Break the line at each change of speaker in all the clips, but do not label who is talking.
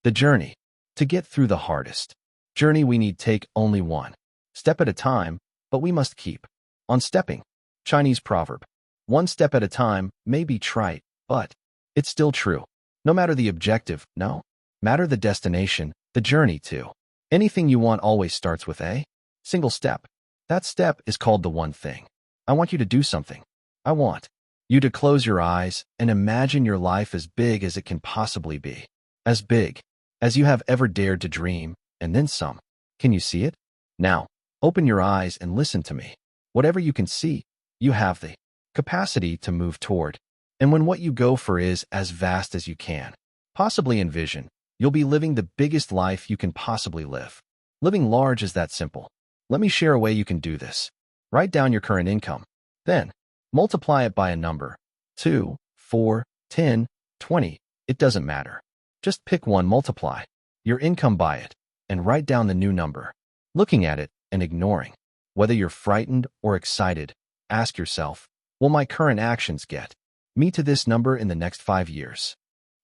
The journey. To get through the hardest journey we need take only one step at a time, but we must keep on stepping. Chinese proverb. One step at a time may be trite, but it's still true. No matter the objective, no matter the destination, the journey too. Anything you want always starts with a single step. That step is called the one thing. I want you to do something. I want you to close your eyes and imagine your life as big as it can possibly be. As big as you have ever dared to dream, and then some. Can you see it? Now, open your eyes and listen to me. Whatever you can see, you have the capacity to move toward. And when what you go for is as vast as you can possibly envision, you'll be living the biggest life you can possibly live. Living large is that simple. Let me share a way you can do this. Write down your current income. Then, multiply it by a number. 2, 4, 10, 20. It doesn't matter. Just pick one, multiply your income by it, and write down the new number. Looking at it and ignoring whether you're frightened or excited, ask yourself, will my current actions get me to this number in the next 5 years?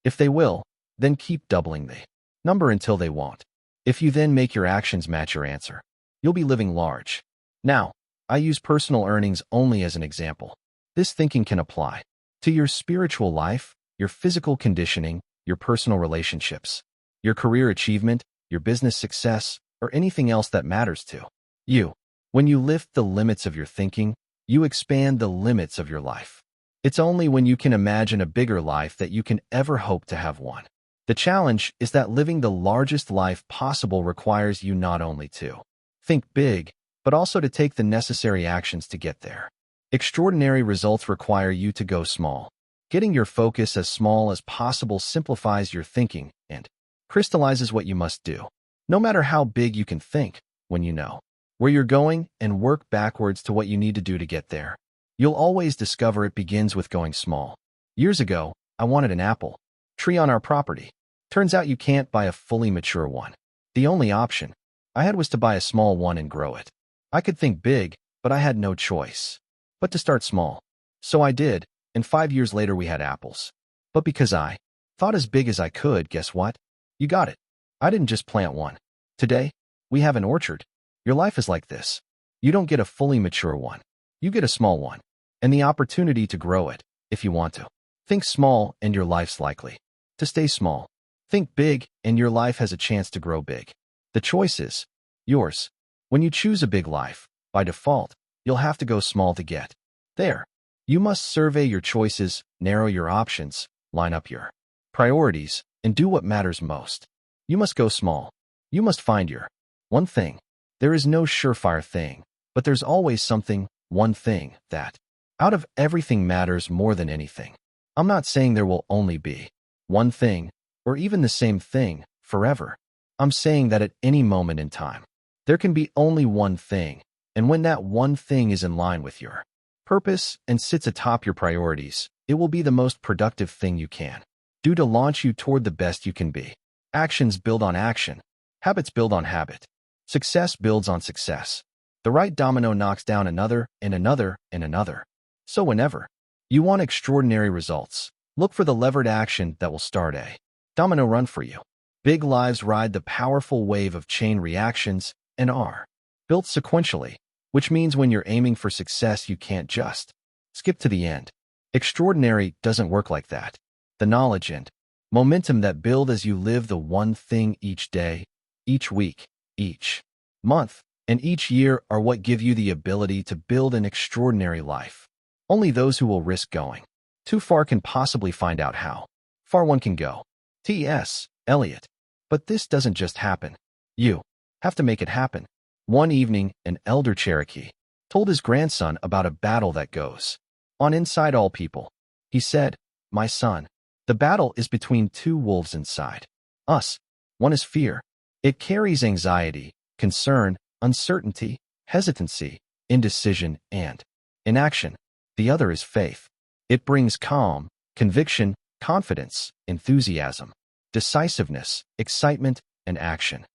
If they will, then keep doubling the number until they won't. If you then make your actions match your answer, you'll be living large. Now, I use personal earnings only as an example. This thinking can apply to your spiritual life, your physical conditioning, your personal relationships, your career achievement, your business success, or anything else that matters to you. When you lift the limits of your thinking, you expand the limits of your life. It's only when you can imagine a bigger life that you can ever hope to have one. The challenge is that living the largest life possible requires you not only to think big, but also to take the necessary actions to get there. Extraordinary results require you to go small. Getting your focus as small as possible simplifies your thinking and crystallizes what you must do. No matter how big you can think, when you know where you're going and work backwards to what you need to do to get there, you'll always discover it begins with going small. Years ago, I wanted an apple tree on our property. Turns out you can't buy a fully mature one. The only option I had was to buy a small one and grow it. I could think big, but I had no choice but to start small. So I did, and 5 years later we had apples. But because I thought as big as I could, guess what? You got it. I didn't just plant one. Today, we have an orchard. Your life is like this. You don't get a fully mature one. You get a small one, and the opportunity to grow it, if you want to. Think small, and your life's likely to stay small. Think big, and your life has a chance to grow big. The choice is yours. When you choose a big life, by default, you'll have to go small to get there. You must survey your choices, narrow your options, line up your priorities, and do what matters most. You must go small. You must find your one thing. There is no surefire thing, but there's always something, one thing, that out of everything matters more than anything. I'm not saying there will only be one thing, or even the same thing, forever. I'm saying that at any moment in time, there can be only one thing, and when that one thing is in line with your purpose and sits atop your priorities, it will be the most productive thing you can do to launch you toward the best you can be. Actions build on action. Habits build on habit. Success builds on success. The right domino knocks down another and another and another. So whenever you want extraordinary results, look for the levered action that will start a domino run for you. Big lives ride the powerful wave of chain reactions and are built sequentially, which means when you're aiming for success, you can't just skip to the end. Extraordinary doesn't work like that. The knowledge and momentum that build as you live the one thing each day, each week, each month, and each year are what give you the ability to build an extraordinary life. Only those who will risk going too far can possibly find out how far one can go. T.S. Eliot. But this doesn't just happen. You have to make it happen. One evening, an elder Cherokee told his grandson about a battle that goes on inside all people. He said, "My son, the battle is between two wolves inside us. One is fear. It carries anxiety, concern, uncertainty, hesitancy, indecision, and inaction. The other is faith. It brings calm, conviction, confidence, enthusiasm, decisiveness, excitement, and action."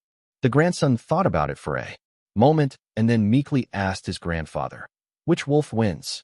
The grandson thought about it for a moment and then meekly asked his grandfather, "Which wolf wins?"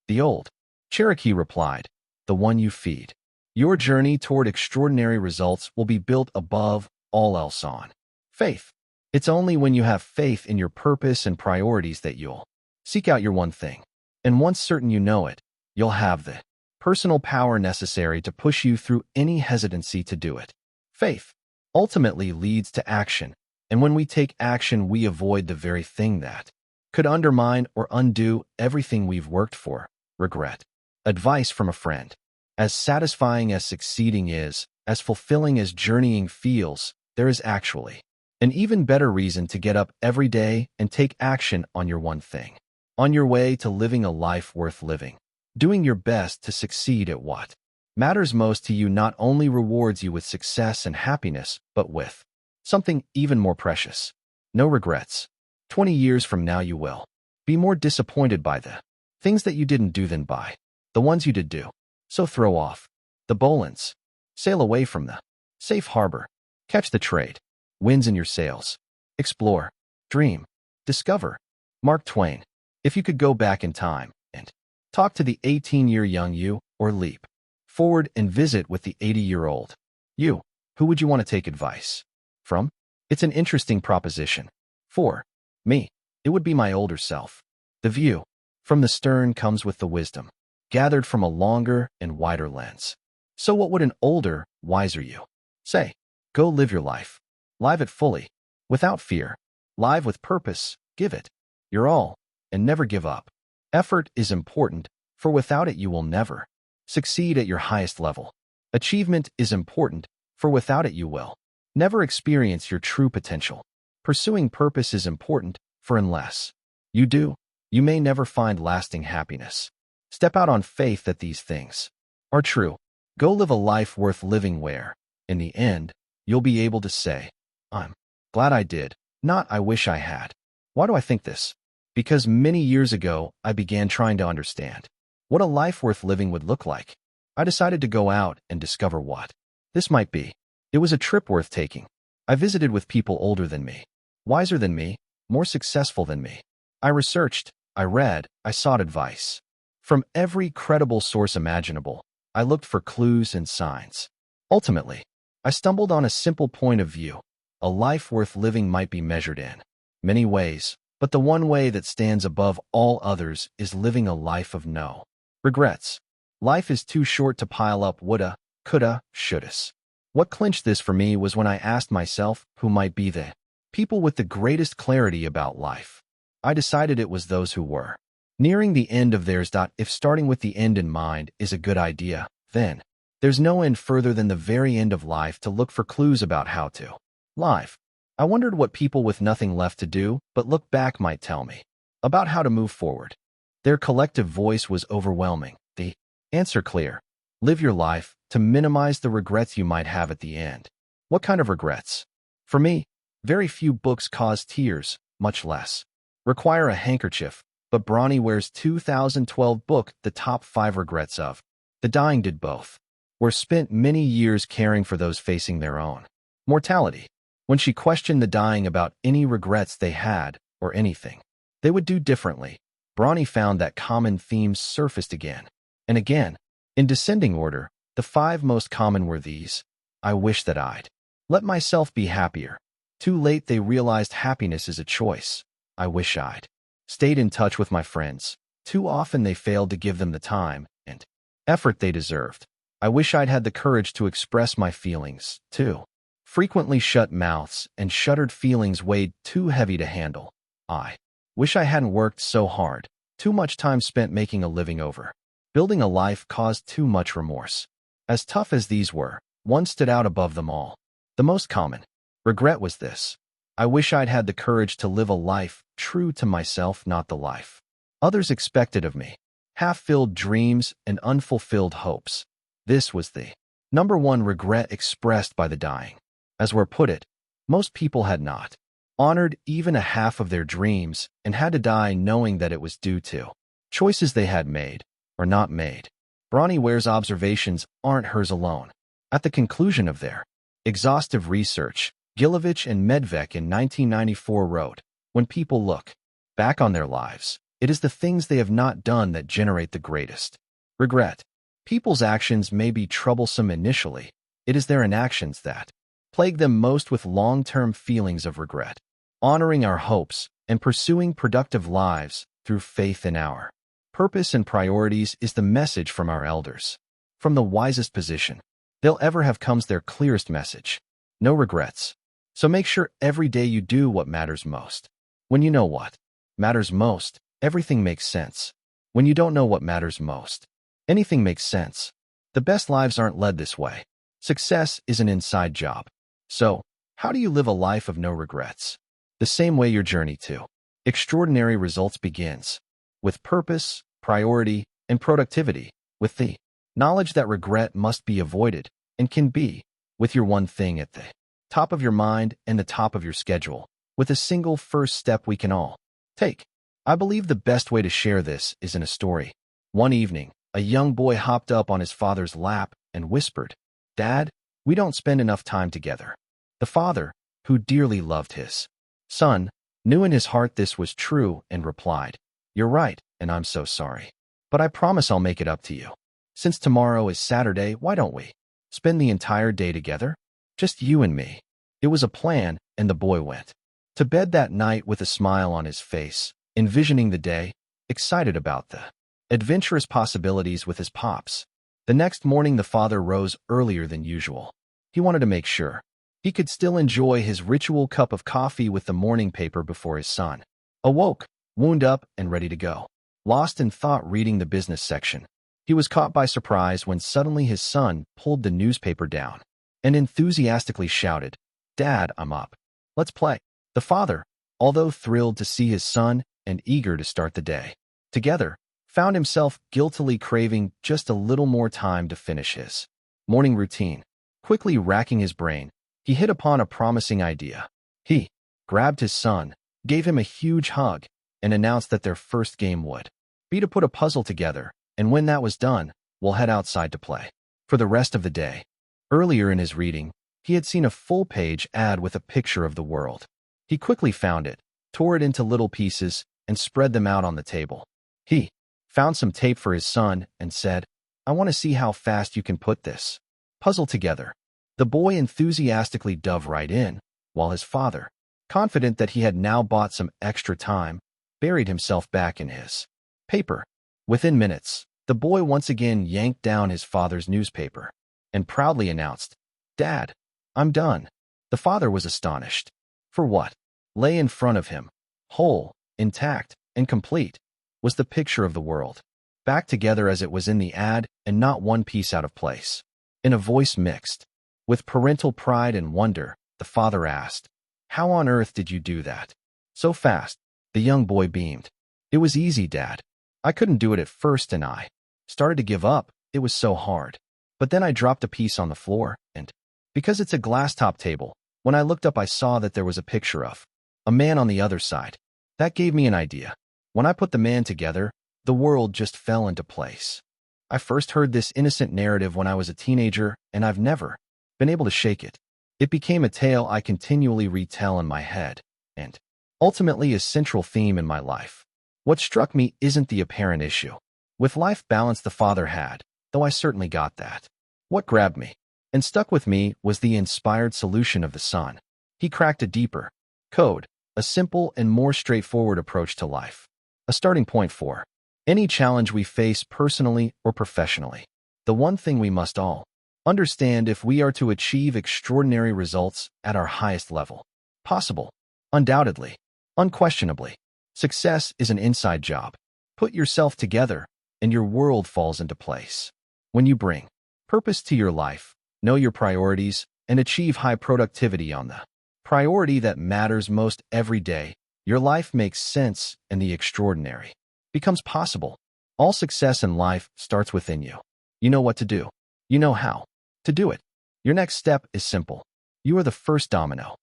The old Cherokee replied, "The one you feed." Your journey toward extraordinary results will be built above all else on faith. It's only when you have faith in your purpose and priorities that you'll seek out your one thing. And once certain you know it, you'll have the personal power necessary to push you through any hesitancy to do it. Faith ultimately leads to action, and when we take action, we avoid the very thing that could undermine or undo everything we've worked for, regret. Advice from a friend. As satisfying as succeeding is, as fulfilling as journeying feels, there is actually an even better reason to get up every day and take action on your one thing. On your way to living a life worth living, doing your best to succeed at what matters most to you not only rewards you with success and happiness, but with something even more precious. No regrets. 20 years from now you will be more disappointed by the things that you didn't do than by the ones you did do. So throw off the bolins. Sail away from the safe harbor. Catch the trade. Winds in your sails. Explore. Dream. Discover. Mark Twain. If you could go back in time and talk to the 18-year young you, or leap forward and visit with the 80-year-old you, who would you want to take advice from? It's an interesting proposition. For me, it would be my older self. The view from the stern comes with the wisdom gathered from a longer and wider lens. So what would an older, wiser you say? Go live your life. Live it fully, without fear. Live with purpose. Give it your all, and never give up. Effort is important, for without it you will never succeed at your highest level. Achievement is important, for without it you will never experience your true potential. Pursuing purpose is important, for unless you do, you may never find lasting happiness. Step out on faith that these things are true. Go live a life worth living where, in the end, you'll be able to say, I'm glad I did, not I wish I had. Why do I think this? Because many years ago, I began trying to understand what a life worth living would look like. I decided to go out and discover what this might be. It was a trip worth taking. I visited with people older than me, wiser than me, more successful than me. I researched, I read, I sought advice. From every credible source imaginable, I looked for clues and signs. Ultimately, I stumbled on a simple point of view. A life worth living might be measured in many ways, but the one way that stands above all others is living a life of no regrets. Life is too short to pile up woulda, coulda, shouldas. What clinched this for me was when I asked myself who might be the people with the greatest clarity about life. I decided it was those who were nearing the end of theirs. If starting with the end in mind is a good idea, then there's no end further than the very end of life to look for clues about how to live. I wondered what people with nothing left to do but look back might tell me about how to move forward. Their collective voice was overwhelming. The answer clear. Live your life to minimize the regrets you might have at the end. What kind of regrets? For me, very few books cause tears, much less require a handkerchief, but Bronnie Ware's 2012 book, The Top 5 Regrets of the Dying, did both. Were spent many years caring for those facing their own mortality. When she questioned the dying about any regrets they had, or anything they would do differently, Bronnie found that common themes surfaced again and again. In descending order, the 5 most common were these. I wish that I'd let myself be happier. Too late they realized happiness is a choice. I wish I'd stayed in touch with my friends. Too often they failed to give them the time and effort they deserved. I wish I'd had the courage to express my feelings, too. Frequently shut mouths and shuttered feelings weighed too heavy to handle. I wish I hadn't worked so hard. Too much time spent making a living over building a life caused too much remorse. As tough as these were, one stood out above them all. The most common regret was this. I wish I'd had the courage to live a life true to myself, not the life others expected of me. Half-filled dreams and unfulfilled hopes. This was the number one regret expressed by the dying. As were put it, most people had not honored even a half of their dreams and had to die knowing that it was due to choices they had made or not made. Bronnie Ware's observations aren't hers alone. At the conclusion of their exhaustive research, Gilovich and Medvec in 1994 wrote, when people look back on their lives, it is the things they have not done that generate the greatest regret. People's actions may be troublesome initially. It is their inactions that plague them most, with long-term feelings of regret. Honoring our hopes and pursuing productive lives through faith in our purpose and priorities is the message from our elders. From the wisest position they'll ever have comes their clearest message: no regrets. So make sure every day you do what matters most. When you know what matters most, everything makes sense. When you don't know what matters most, anything makes sense. The best lives aren't led this way. Success is an inside job. So, how do you live a life of no regrets? The same way your journey to extraordinary results begins. With purpose, priority, and productivity. With the knowledge that regret must be avoided and can be. With your one thing at the top of your mind and the top of your schedule. With a single first step we can all take. I believe the best way to share this is in a story. One evening, a young boy hopped up on his father's lap and whispered, "Dad, we don't spend enough time together." The father, who dearly loved his son, knew in his heart this was true and replied, "You're right, and I'm so sorry. But I promise I'll make it up to you. Since tomorrow is Saturday, why don't we spend the entire day together? Just you and me." It was a plan, and the boy went to bed that night with a smile on his face, envisioning the day, excited about the adventurous possibilities with his pops. The next morning the father rose earlier than usual. He wanted to make sure he could still enjoy his ritual cup of coffee with the morning paper before his son awoke, wound up and ready to go. Lost in thought reading the business section, he was caught by surprise when suddenly his son pulled the newspaper down and enthusiastically shouted, "Dad, I'm up. Let's play." The father, although thrilled to see his son and eager to start the day together, found himself guiltily craving just a little more time to finish his morning routine. Quickly racking his brain, he hit upon a promising idea. He grabbed his son, gave him a huge hug, and announced that their first game would be to put a puzzle together, and when that was done, we'll head outside to play for the rest of the day. Earlier in his reading, he had seen a full-page ad with a picture of the world. He quickly found it, tore it into little pieces, and spread them out on the table. He found some tape for his son and said, "I want to see how fast you can put this puzzle together." The boy enthusiastically dove right in, while his father, confident that he had now bought some extra time, buried himself back in his paper. Within minutes, the boy once again yanked down his father's newspaper and proudly announced, "Dad, I'm done." The father was astonished. For what lay in front of him, whole, intact, and complete, was the picture of the world, back together as it was in the ad and not one piece out of place. In a voice mixed with parental pride and wonder, the father asked, "How on earth did you do that so fast?" The young boy beamed. "It was easy, Dad. I couldn't do it at first and I started to give up. It was so hard. But then I dropped a piece on the floor and, because it's a glass-top table, when I looked up I saw that there was a picture of a man on the other side. That gave me an idea. When I put the man together, the world just fell into place. I first heard this innocent narrative when I was a teenager, and I've never been able to shake it. It became a tale I continually retell in my head, and ultimately a central theme in my life. What struck me isn't the apparent issue with life balance the father had, though I certainly got that. What grabbed me and stuck with me was the inspired solution of the son. He cracked a deeper code, a simple and more straightforward approach to life. A starting point for any challenge we face personally or professionally. The one thing we must all understand if we are to achieve extraordinary results at our highest level possible. Undoubtedly, unquestionably, success is an inside job. Put yourself together, and your world falls into place. When you bring purpose to your life, know your priorities, and achieve high productivity on the priority that matters most every day, your life makes sense and the extraordinary becomes possible. All success in life starts within you. You know what to do. You know how to do it. Your next step is simple. You are the first domino.